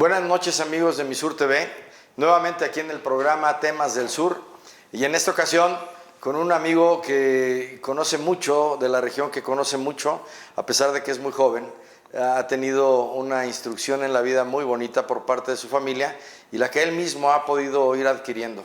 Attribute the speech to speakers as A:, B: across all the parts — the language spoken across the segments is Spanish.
A: Buenas noches amigos de Mi Sur TV, nuevamente aquí en el programa Temas del Sur y en esta ocasión con un amigo que conoce mucho de la región, que conoce mucho, a pesar de que es muy joven, ha tenido una instrucción en la vida muy bonita por parte de su familia y la que él mismo ha podido ir adquiriendo.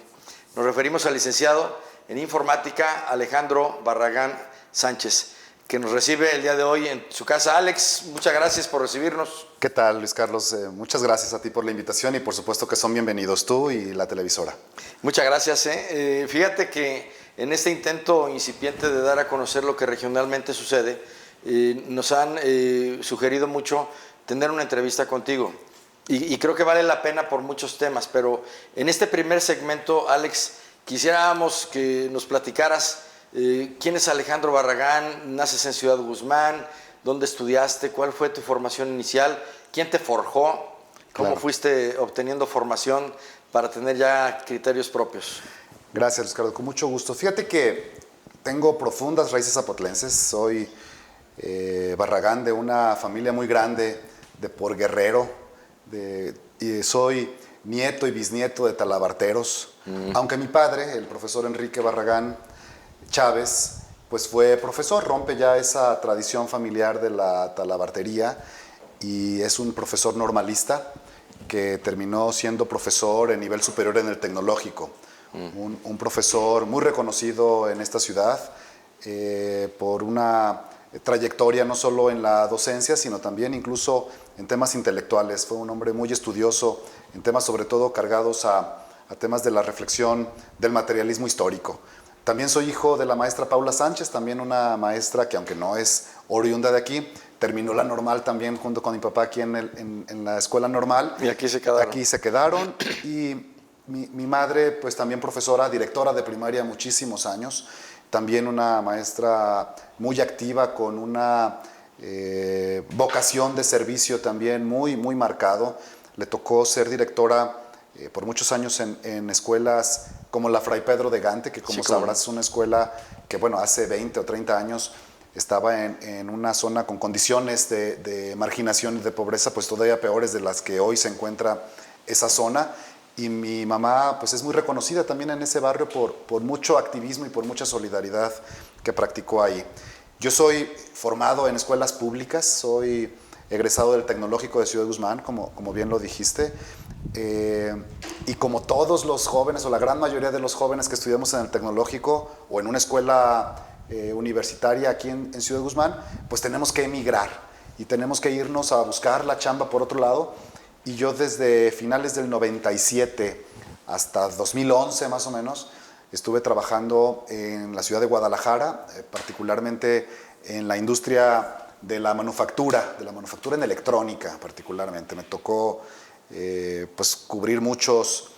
A: Nos referimos al licenciado en Informática Alejandro Barragán Sánchez, que nos recibe el día de hoy en su casa. Alex, muchas gracias por recibirnos.
B: ¿Qué tal, Luis Carlos? Muchas gracias a ti por la invitación y por supuesto que son bienvenidos tú y la televisora.
A: Muchas gracias. Fíjate que en este intento incipiente de dar a conocer lo que regionalmente sucede, nos han sugerido mucho tener una entrevista contigo y creo que vale la pena por muchos temas, pero en este primer segmento, Alex, quisiéramos que nos platicaras quién es Alejandro Barragán, naces en Ciudad Guzmán, dónde estudiaste, cuál fue tu formación inicial, quién te forjó, cómo fuiste obteniendo formación para tener ya criterios propios.
B: Gracias, Luis Carlos, con mucho gusto. Fíjate que tengo profundas raíces zapotlenses, soy Barragán de una familia muy grande de por Guerrero, y soy nieto y bisnieto de talabarteros, aunque mi padre, el profesor Enrique Barragán Chávez, pues fue profesor, rompe ya esa tradición familiar de la talabartería y es un profesor normalista que terminó siendo profesor en nivel superior en el tecnológico. Un profesor muy reconocido en esta ciudad por una trayectoria no solo en la docencia, sino también incluso en temas intelectuales. Fue un hombre muy estudioso en temas sobre todo cargados a temas de la reflexión del materialismo histórico. También soy hijo de la maestra Paula Sánchez, también una maestra que aunque no es oriunda de aquí, terminó la normal también junto con mi papá aquí en la escuela normal.
A: Y aquí se quedaron.
B: Aquí se quedaron y mi madre pues también profesora, directora de primaria muchísimos años, también una maestra muy activa con una vocación de servicio también muy marcado. Le tocó ser directora por muchos años en escuelas como la Fray Pedro de Gante, que como sabrás es una escuela que bueno, hace 20 o 30 años estaba en una zona con condiciones de marginación y de pobreza pues todavía peores de las que hoy se encuentra esa zona. Y mi mamá pues es muy reconocida también en ese barrio por mucho activismo y por mucha solidaridad que practicó ahí. Yo soy formado en escuelas públicas, soy egresado del Tecnológico de Ciudad Guzmán, como bien lo dijiste, y como todos los jóvenes o la gran mayoría de los jóvenes que estudiamos en el Tecnológico o en una escuela universitaria aquí en Ciudad Guzmán, pues tenemos que emigrar y tenemos que irnos a buscar la chamba por otro lado. Y yo desde finales del 97 hasta 2011 más o menos estuve trabajando en la ciudad de Guadalajara, particularmente en la industria de la manufactura en electrónica particularmente. Me tocó pues cubrir muchos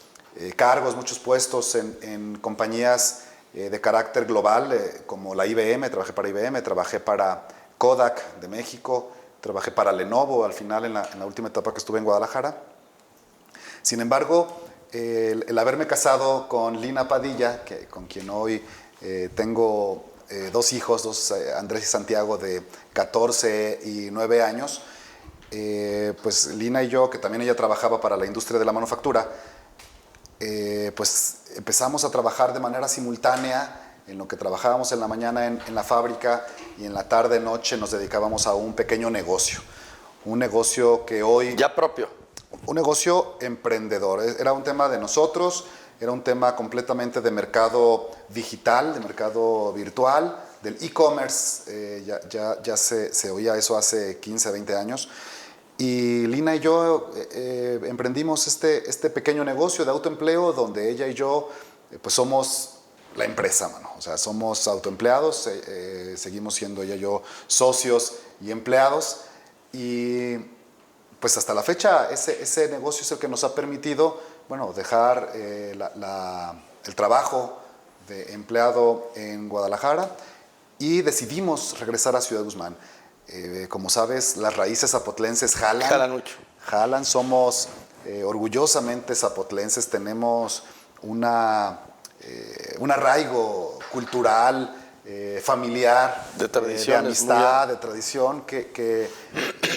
B: cargos, muchos puestos en compañías de carácter global, como la IBM, trabajé para IBM, trabajé para Kodak de México, trabajé para Lenovo al final en la última etapa que estuve en Guadalajara. Sin embargo, el haberme casado con Lina Padilla, con quien hoy tengo dos hijos, Andrés y Santiago de 14 y 9 años, pues Lina y yo, que también ella trabajaba para la industria de la manufactura, pues empezamos a trabajar de manera simultánea en lo que trabajábamos en la mañana en la fábrica y en la tarde, noche nos dedicábamos a un pequeño negocio. Un negocio que hoy...
A: Ya propio.
B: Un negocio emprendedor. Era un tema de nosotros, era un tema completamente de mercado digital, de mercado virtual, del e-commerce. Ya se oía eso hace 15, 20 años. Y Lina y yo emprendimos este pequeño negocio de autoempleo donde ella y yo pues somos la empresa, mano. O sea, somos autoempleados, seguimos siendo ella y yo socios y empleados. Y pues hasta la fecha ese negocio es el que nos ha permitido, bueno, dejar el trabajo de empleado en Guadalajara y decidimos regresar a Ciudad Guzmán. Como sabes, las raíces zapotlenses jalan.
A: Jalan mucho.
B: Jalan, somos orgullosamente zapotlenses, tenemos un arraigo cultural, familiar,
A: de tradición,
B: de amistad, de tradición, que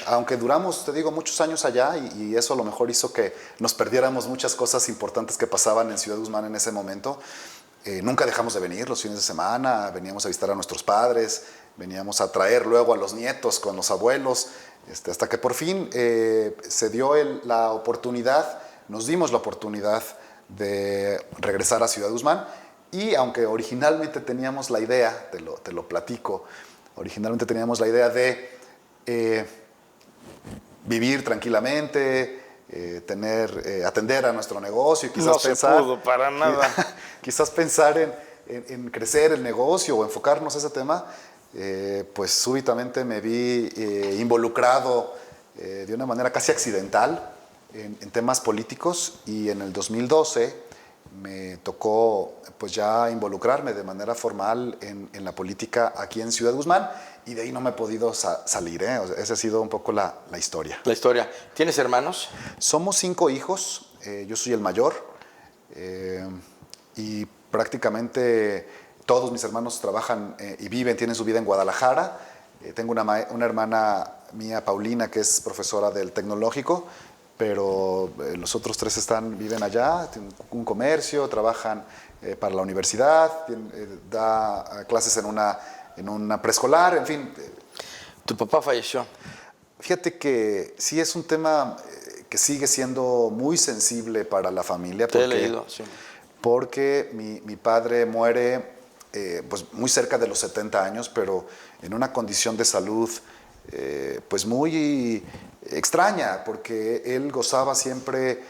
B: aunque duramos, te digo, muchos años allá y eso a lo mejor hizo que nos perdiéramos muchas cosas importantes que pasaban en Ciudad Guzmán en ese momento, nunca dejamos de venir los fines de semana, veníamos a visitar a nuestros padres, veníamos a traer luego a los nietos con los abuelos, hasta que por fin se dio la oportunidad, nos dimos la oportunidad de regresar a Ciudad Guzmán. Y aunque originalmente teníamos la idea, te lo platico, originalmente teníamos la idea de vivir tranquilamente, atender a nuestro negocio y quizás
A: no
B: pensar,
A: se pudo para nada.
B: quizás pensar en crecer el negocio o enfocarnos a ese tema, pues súbitamente me vi involucrado de una manera casi accidental en temas políticos y en el 2012 me tocó pues ya involucrarme de manera formal en la política aquí en Ciudad Guzmán y de ahí no me he podido salir. O sea, esa ha sido un poco la historia.
A: La historia. ¿Tienes hermanos?
B: Somos 5 hijos, yo soy el mayor y prácticamente todos mis hermanos trabajan y tienen su vida en Guadalajara. Tengo una hermana mía, Paulina, que es profesora del Tecnológico, pero los otros 3 viven allá, tienen un comercio, trabajan para la universidad, da clases en una preescolar, en fin.
A: ¿Tu papá falleció?
B: Fíjate que sí es un tema que sigue siendo muy sensible para la familia.
A: Te he leído, sí.
B: Porque mi padre muere pues muy cerca de los 70 años, pero en una condición de salud pues muy extraña, porque él gozaba siempre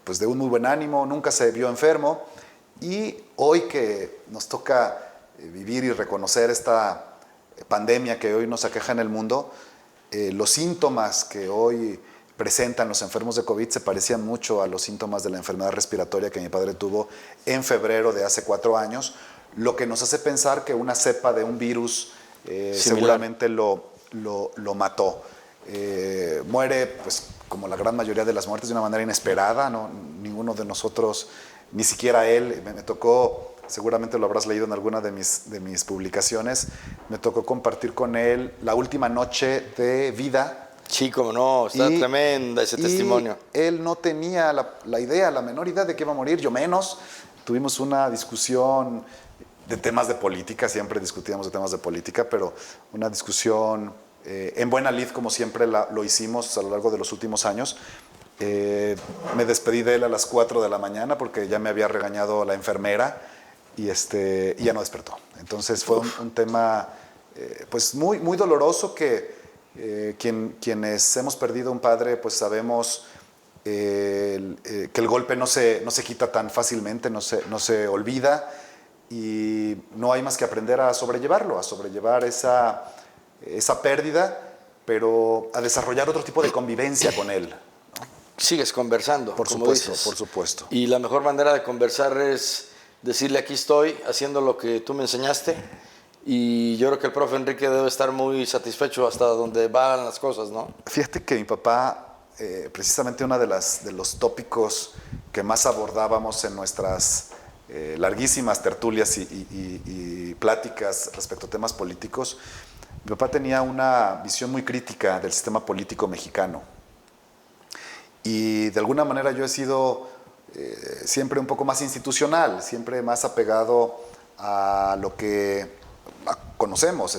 B: pues de un muy buen ánimo, nunca se vio enfermo, y hoy que nos toca vivir y reconocer esta pandemia que hoy nos aqueja en el mundo, los síntomas que hoy presentan los enfermos de COVID se parecían mucho a los síntomas de la enfermedad respiratoria que mi padre tuvo en febrero de hace 4 años, lo que nos hace pensar que una cepa de un virus seguramente lo mató. Muere, pues, como la gran mayoría de las muertes, de una manera inesperada. ¿No? Ninguno de nosotros, ni siquiera él, me tocó, seguramente lo habrás leído en alguna de mis publicaciones, me tocó compartir con él la última noche de vida.
A: Sí, como no, está tremenda ese testimonio.
B: Él no tenía la menor idea de que iba a morir, yo menos. Tuvimos una discusión de temas de política, siempre discutíamos de temas de política, pero una discusión en buena lid, como siempre lo hicimos a lo largo de los últimos años. Me despedí de él a las 4 de la mañana porque ya me había regañado la enfermera y ya no despertó. Entonces fue un tema pues muy, muy doloroso que quienes hemos perdido un padre pues sabemos que el golpe no se quita tan fácilmente, no se olvida, y no hay más que aprender a sobrellevarlo, a sobrellevar esa pérdida, pero a desarrollar otro tipo de convivencia con él, ¿no?
A: Sigues conversando,
B: por
A: como
B: supuesto,
A: dices.
B: por supuesto.
A: Y la mejor manera de conversar es decirle: aquí estoy haciendo lo que tú me enseñaste. Y yo creo que el profe Enrique debe estar muy satisfecho hasta donde van las cosas, ¿no?
B: Fíjate que mi papá, precisamente uno de los tópicos que más abordábamos en nuestras larguísimas tertulias y pláticas respecto a temas políticos, mi papá tenía una visión muy crítica del sistema político mexicano. Y de alguna manera yo he sido siempre un poco más institucional, siempre más apegado a lo que conocemos.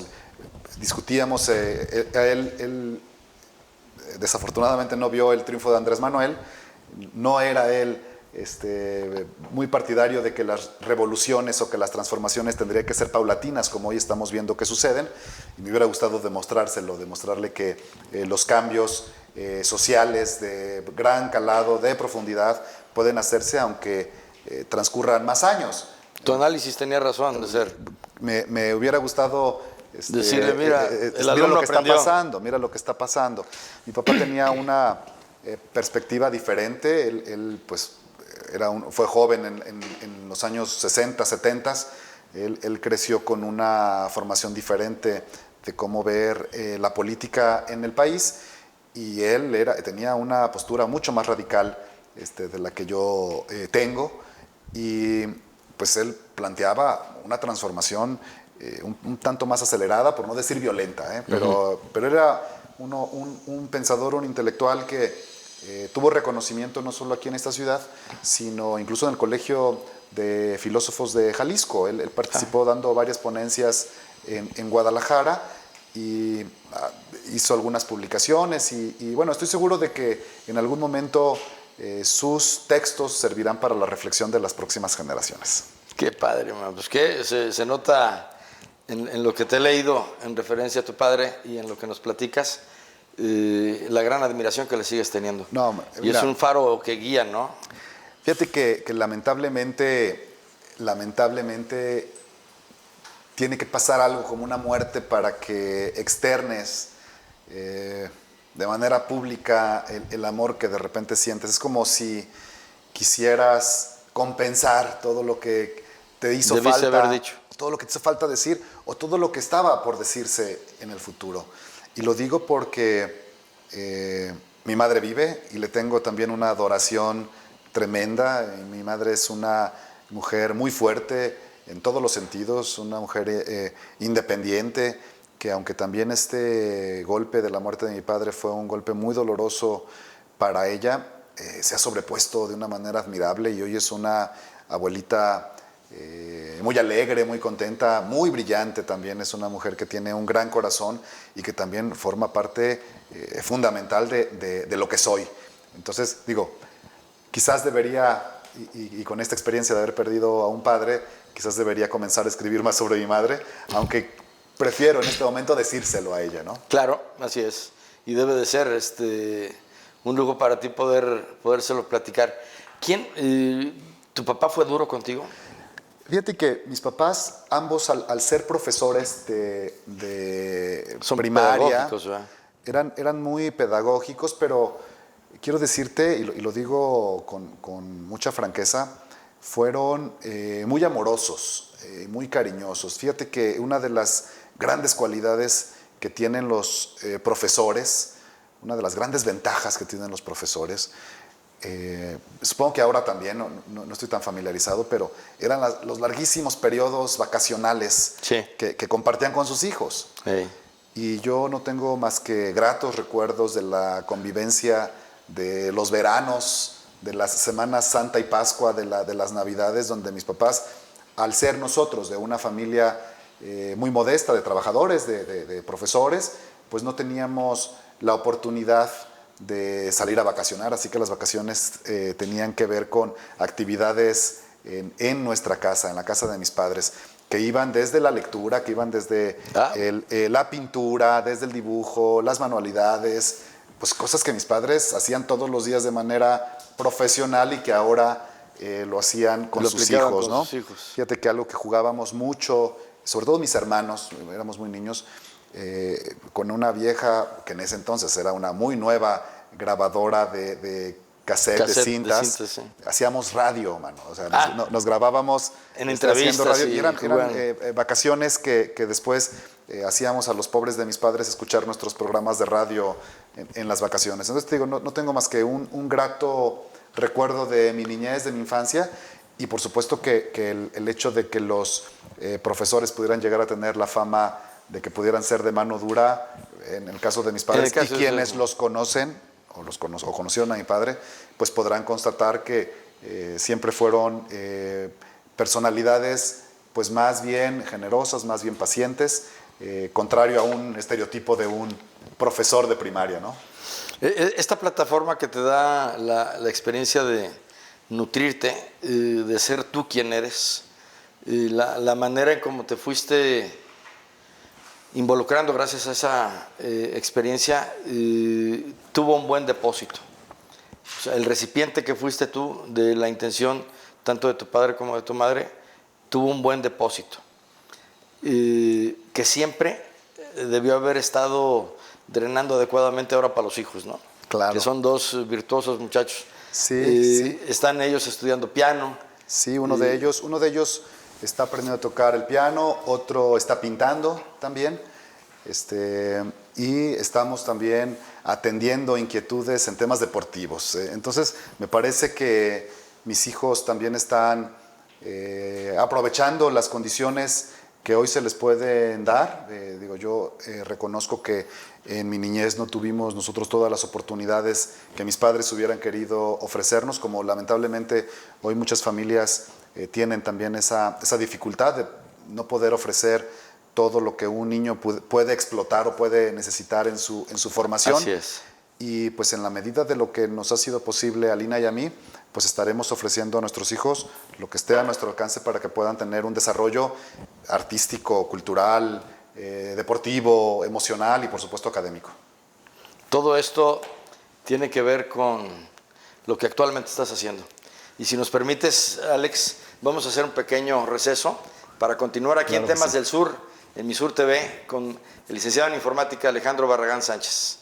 B: Discutíamos, él desafortunadamente no vio el triunfo de Andrés Manuel, no era él muy partidario de que las revoluciones o que las transformaciones tendrían que ser paulatinas, como hoy estamos viendo que suceden, y me hubiera gustado demostrarle que los cambios sociales de gran calado, de profundidad, pueden hacerse aunque transcurran más años.
A: Tu análisis tenía razón de ser.
B: Me hubiera gustado
A: decirle: mira,
B: mira lo que está pasando, mira lo que está pasando. Mi papá tenía una perspectiva diferente. Él pues fue joven en los años 60, 70. Él creció con una formación diferente de cómo ver la política en el país, y él tenía una postura mucho más radical de la que yo tengo, y pues él planteaba una transformación un tanto más acelerada, por no decir violenta, pero era un pensador, un intelectual que tuvo reconocimiento no solo aquí en esta ciudad, sino incluso en el Colegio de Filósofos de Jalisco. Él participó dando varias ponencias en Guadalajara y hizo algunas publicaciones y bueno, estoy seguro de que en algún momento sus textos servirán para la reflexión de las próximas generaciones.
A: Qué padre, man. Pues que se nota en lo que te he leído en referencia a tu padre y en lo que nos platicas, la gran admiración que le sigues teniendo.
B: No,
A: y
B: mira,
A: es un faro que guía, ¿no?
B: Fíjate que lamentablemente tiene que pasar algo como una muerte para que externes de manera pública el amor que de repente sientes. Es como si quisieras compensar todo lo que te hizo
A: Debiste
B: falta,
A: haber dicho.
B: todo lo que te hizo falta decir o todo lo que estaba por decirse en el futuro. Y lo digo porque mi madre vive y le tengo también una adoración tremenda. Mi madre es una mujer muy fuerte en todos los sentidos, una mujer independiente, que aunque también este golpe de la muerte de mi padre fue un golpe muy doloroso para ella, se ha sobrepuesto de una manera admirable y hoy es una abuelita muy alegre, muy contenta, muy brillante también. Es una mujer que tiene un gran corazón y que también forma parte fundamental de lo que soy. Entonces, digo, quizás debería, y con esta experiencia de haber perdido a un padre, quizás debería comenzar a escribir más sobre mi madre, aunque prefiero en este momento decírselo a ella, ¿no?
A: Claro, así es. Y debe de ser un lujo para ti podérselo platicar. ¿Tu papá fue duro contigo?
B: Fíjate que mis papás, ambos al ser profesores de
A: Son
B: primaria,
A: pedagógicos, ¿verdad?
B: eran muy pedagógicos, pero quiero decirte, y lo digo con mucha franqueza, fueron muy amorosos, muy cariñosos. Fíjate que una de las grandes cualidades que tienen los profesores, una de las grandes ventajas que tienen los profesores, supongo que ahora también, no estoy tan familiarizado, pero eran los larguísimos periodos vacacionales
A: Sí.
B: que compartían con sus hijos.
A: Sí.
B: Y yo no tengo más que gratos recuerdos de la convivencia de los veranos, de las Semanas Santa y Pascua, de las Navidades, donde mis papás, al ser nosotros de una familia muy modesta, de trabajadores, de profesores, pues no teníamos la oportunidad de salir a vacacionar, así que las vacaciones tenían que ver con actividades en nuestra casa, en la casa de mis padres, que iban desde la lectura, que iban desde la pintura, desde el dibujo, las manualidades, pues cosas que mis padres hacían todos los días de manera profesional y que ahora lo hacían con sus hijos, ¿no? Fíjate que algo que jugábamos mucho, sobre todo mis hermanos, éramos muy niños, con una vieja, que en ese entonces era una muy nueva grabadora de cassette, de cintas,
A: sí.
B: hacíamos radio, mano. O sea, nos grabábamos
A: en entrevistas,
B: haciendo radio,
A: sí,
B: y eran vacaciones que después hacíamos a los pobres de mis padres escuchar nuestros programas de radio en las vacaciones. Entonces te digo, no tengo más que un grato recuerdo de mi niñez, de mi infancia, y por supuesto que el hecho de que los profesores pudieran llegar a tener la fama de que pudieran ser de mano dura, en el caso de mis padres, y quienes los conocen, o conocieron a mi padre, pues podrán constatar que siempre fueron personalidades pues más bien generosas, más bien pacientes, contrario a un estereotipo de un profesor de primaria, ¿no?
A: Esta plataforma que te da la experiencia de nutrirte, de ser tú quien eres, la manera en cómo te fuiste involucrando gracias a esa experiencia, tuvo un buen depósito. O sea, el recipiente que fuiste tú de la intención tanto de tu padre como de tu madre tuvo un buen depósito, que siempre debió haber estado drenando adecuadamente ahora para los hijos, ¿no?
B: Claro.
A: Que son dos virtuosos muchachos.
B: Sí.
A: Están ellos estudiando piano.
B: Sí, uno de ellos está aprendiendo a tocar el piano, otro está pintando también, y estamos también atendiendo inquietudes en temas deportivos. Entonces, me parece que mis hijos también están aprovechando las condiciones que hoy se les pueden dar. Digo, yo reconozco que en mi niñez no tuvimos nosotros todas las oportunidades que mis padres hubieran querido ofrecernos, como lamentablemente hoy muchas familias tienen también esa dificultad de no poder ofrecer todo lo que un niño puede explotar o puede necesitar en su formación.
A: Así es.
B: Y pues en la medida de lo que nos ha sido posible a Lina y a mí, pues estaremos ofreciendo a nuestros hijos lo que esté a nuestro alcance para que puedan tener un desarrollo artístico, cultural, deportivo, emocional y por supuesto académico.
A: Todo esto tiene que ver con lo que actualmente estás haciendo. Y si nos permites, Alex, vamos a hacer un pequeño receso para continuar aquí en Temas del Sur, en Mi Sur TV, con el licenciado en Informática Alejandro Barragán Sánchez.